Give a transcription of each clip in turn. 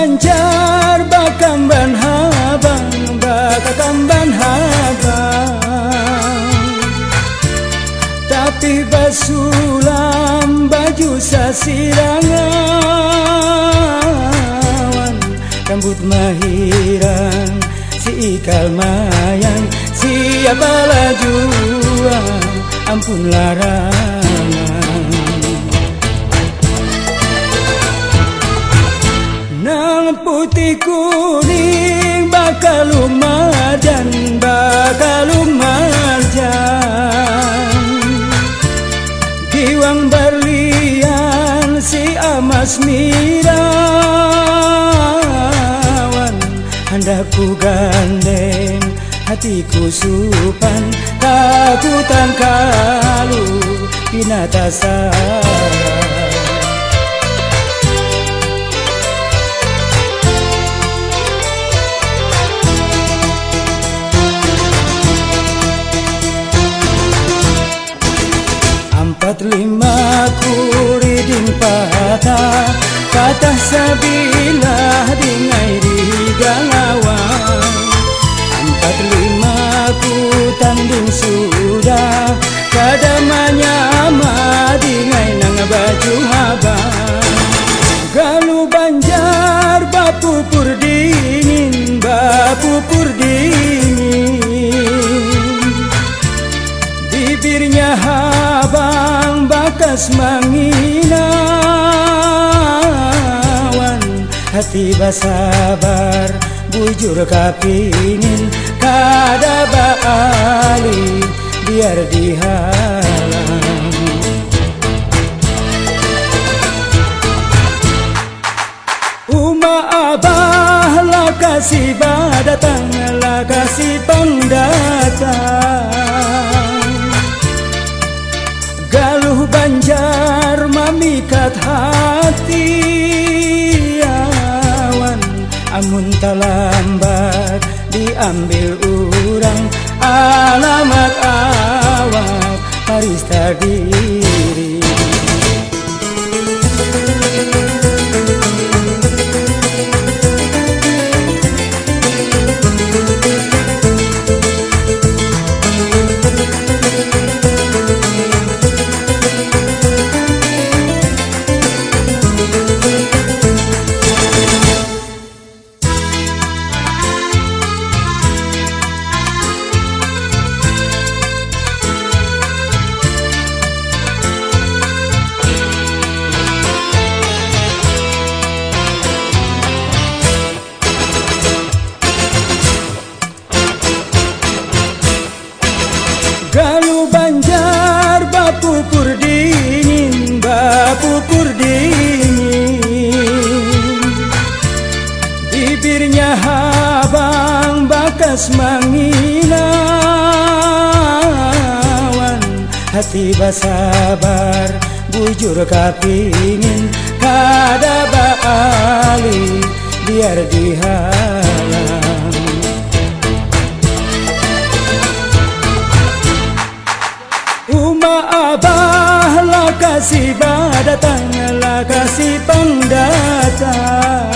Banjar bakamban habang bakakamban habang, tapi basulam baju sasirangan, rambut mahiran si ikal mayang, siapa lajuan ampun larangan. Nang putih kuning bakal lumajan, bakal lumajan, giwang berlian si amas mirawan, hendak ku gandeng hatiku supan, takutan kalu pinata sarang. Empat lima kuridin patah, patah sabilah dingai di galawang. Empat lima ku tanding sudah, kadamanya ama dingai nang baju habang. Galu Banjar bapupur dingin, bapupur dingin, bibirnya habang bakas manginawan, hati basabar bujur kapingin, kada baali biar dihalang. Uma abah lah kasih badatang, lah kasih pangdatang. Galuh Banjar mamikat hati awan, amun talambat diambil urang, alamat awak parista diri. Galuh Banjar bapupur dingin, bapupur dingin, bibirnya habang bakas manginawan, hati basabar bujur kapingin, kada baali biar dihalang. Uma abah lah kasih badatang, lah kasih pangdatang.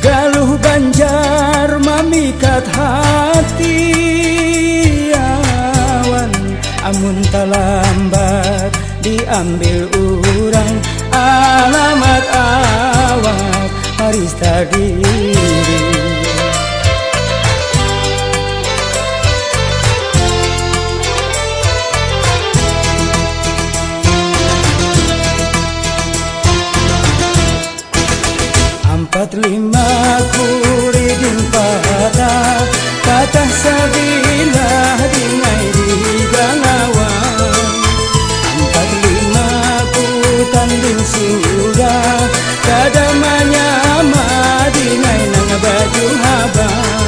Galuh Banjar mamikat hati awan, amun talambat diambil urang, alamat awak parista diri. Empat lima kuridin patah, patah sabilah dingai di galawang. Empat lima ku tanding sudah, kadamanya ama dingai nang baju habang.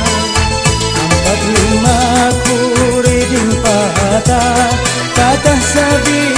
Empat lima kuridin patah, patah sabilah